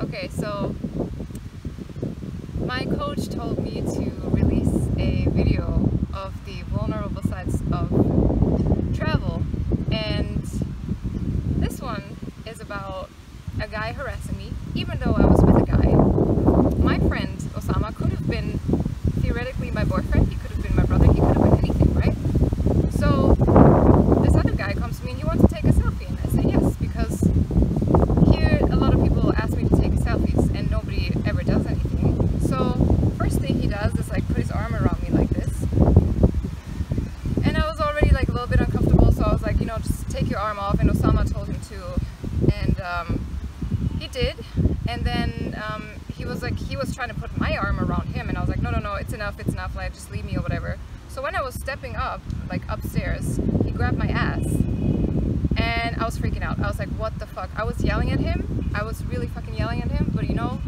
Okay, so my coach told me to release a video of the vulnerable sides of travel, and this one is about a guy harassing me, even though I was with a guy. My friend Osama could have been theoretically my boyfriend, he could have been my brother, he could have been anything, right? So this other guy comes to me and he wants to take a selfie, and I say yes, because here a lot of people ask me to take selfies and nobody ever does anything. So first thing he does is like put his arm around me like this, and I was already like a little bit uncomfortable, so I was like, you know, just take your arm off, and Osama told him to, and he did. And then he was trying to put my arm around him, and I was like, no, it's enough, like just leave me or whatever. So when I was stepping up, like upstairs, he grabbed my ass, and I was freaking out. I was like, what the fuck? I was yelling at him. I was really fucking yelling at him, but you know,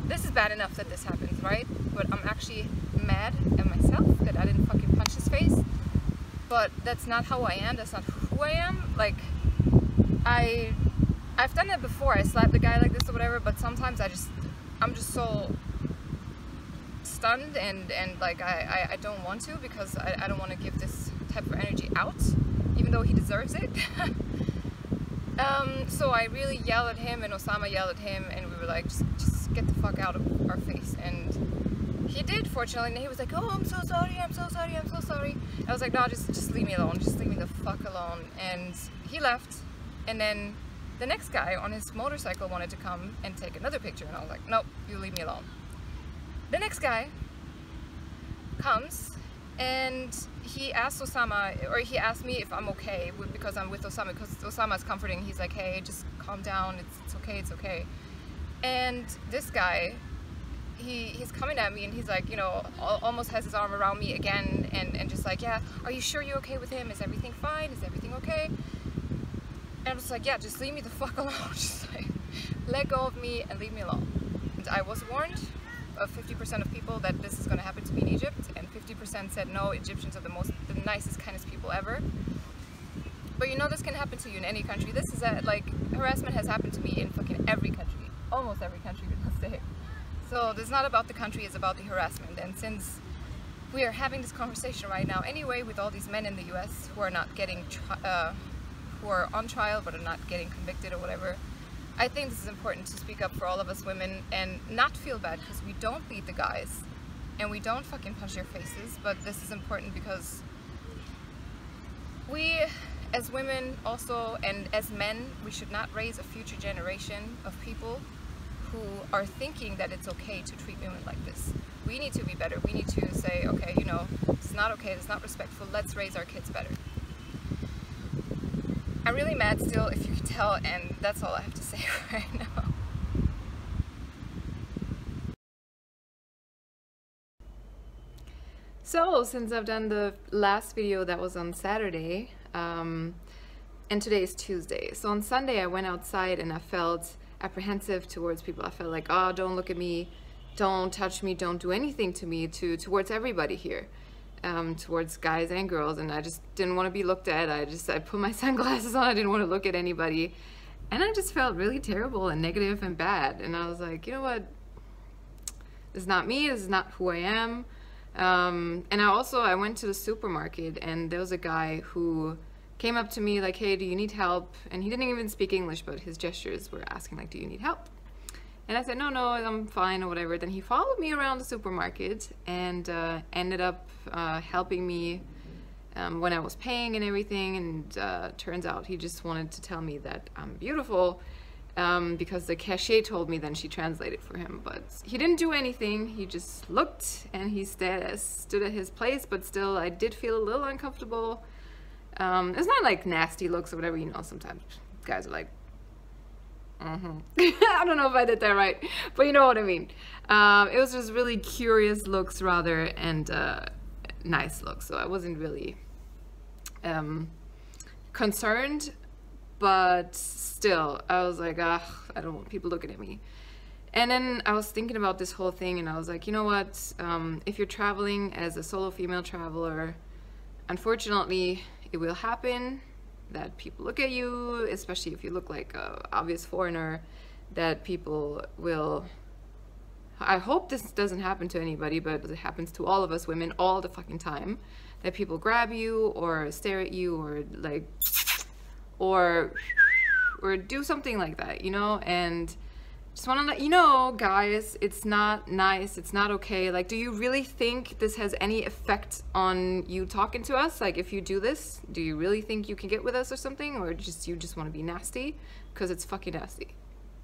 this is bad enough that this happens, right? But I'm actually mad at myself that I didn't fucking punch his face. But that's not how I am, that's not who I am. Like, I've done it before, I slapped a guy like this or whatever, but sometimes I'm just so stunned and like I don't want to, because I don't want to give this type of energy out, even though he deserves it. So I really yelled at him, and Osama yelled at him, and we were like, just get the fuck out of our face. And he did, fortunately, and he was like, oh, I'm so sorry. I was like, no, just leave me alone, just leave me the fuck alone. And he left, and then the next guy on his motorcycle wanted to come and take another picture, and I was like, nope, you leave me alone. The next guy comes, and he asked Osama, or he asked me if I'm okay because I'm with Osama, because Osama is comforting. He's like, hey, just calm down, it's okay. And this guy, he's coming at me, and he's like, you know, almost has his arm around me again, and just like, yeah, are you sure you're okay with him? Is everything fine? Is everything okay? And I was like, yeah, just leave me the fuck alone. Just like, let go of me and leave me alone. And I was warned of 50% of people that this is going to happen to me in Egypt, and 50% said no, Egyptians are the nicest, kindest people ever. But you know, this can happen to you in any country. This is like, harassment has happened to me in fucking every country. Almost every country, let's say. So this is not about the country, it's about the harassment. And since we are having this conversation right now anyway with all these men in the US who are not getting who are on trial but are not getting convicted or whatever, I think this is important to speak up for all of us women and not feel bad, because we don't beat the guys and we don't fucking punch their faces. But this is important because we as women also, and as men, we should not raise a future generation of people who are thinking that it's okay to treat women like this. We need to be better. We need to say, okay, you know, it's not okay, it's not respectful, let's raise our kids better. I'm really mad still, if you can tell, and that's all I have to say right now. So, since I've done the last video that was on Saturday, and today is Tuesday, so on Sunday I went outside and I felt apprehensive towards people. I felt like, oh, don't look at me, don't touch me, don't do anything to me, towards everybody here. Towards guys and girls, and I just didn't want to be looked at. I put my sunglasses on, I didn't want to look at anybody, and I just felt really terrible and negative and bad. And I was like, you know what, this is not me, this is not who I am. And I went to the supermarket, and there was a guy who came up to me like, hey, do you need help? And he didn't even speak English, but his gestures were asking like, do you need help? And I said, no, I'm fine or whatever. Then he followed me around the supermarket and ended up helping me when I was paying and everything. And turns out he just wanted to tell me that I'm beautiful, because the cashier told me, then she translated for him. But he didn't do anything. He just looked, and he stood at his place, but still I did feel a little uncomfortable. It's not like nasty looks or whatever, you know, sometimes guys are like, I don't know if I did that right, but you know what I mean. It was just really curious looks rather, and nice looks, so I wasn't really concerned, but still I was like, I don't want people looking at me. And then I was thinking about this whole thing, and I was like, you know what, if you're traveling as a solo female traveler, unfortunately it will happen that people look at you, especially if you look like a obvious foreigner, that people will, I hope this doesn't happen to anybody, but it happens to all of us women all the fucking time, that people grab you or stare at you or like, or do something like that, you know. And just want to let you know, guys, it's not nice, it's not okay. Like, do you really think this has any effect on you talking to us? Like, if you do this, do you really think you can get with us or something? Or just you just want to be nasty? Because it's fucking nasty.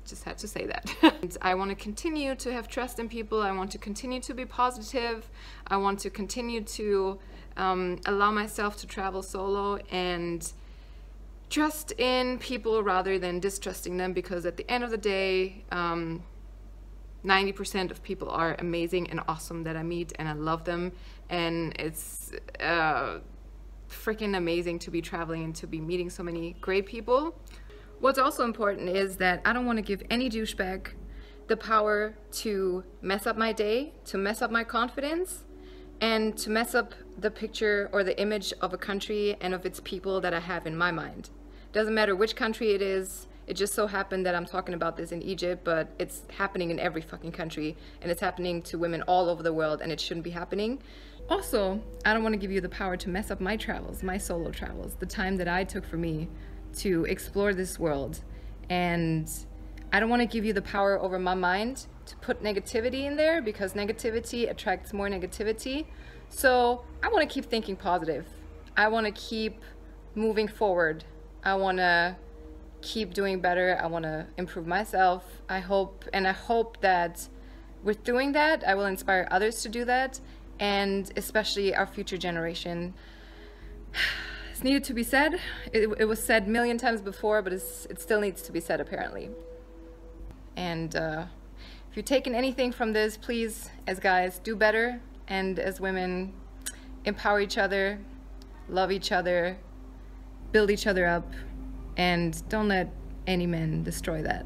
Just had to say that. And I want to continue to have trust in people. I want to continue to be positive. I want to continue to allow myself to travel solo and trust in people rather than distrusting them, because at the end of the day, 90% of people are amazing and awesome that I meet, and I love them, and it's freaking amazing to be traveling and to be meeting so many great people. What's also important is that I don't want to give any douchebag the power to mess up my day, to mess up my confidence, and to mess up the picture or the image of a country and of its people that I have in my mind. Doesn't matter which country it is. It just so happened that I'm talking about this in Egypt, but it's happening in every fucking country, and it's happening to women all over the world, and it shouldn't be happening. Also, I don't want to give you the power to mess up my travels, my solo travels, the time that I took for me to explore this world. And I don't want to give you the power over my mind to put negativity in there, because negativity attracts more negativity. So I want to keep thinking positive. I want to keep moving forward. I want to keep doing better. I want to improve myself. I hope that with doing that, I will inspire others to do that, and especially our future generation. It's needed to be said. It was said a million times before, but it still needs to be said, apparently. And if you're taking anything from this, please, as guys, do better, and as women, empower each other, love each other, build each other up, and don't let any man destroy that.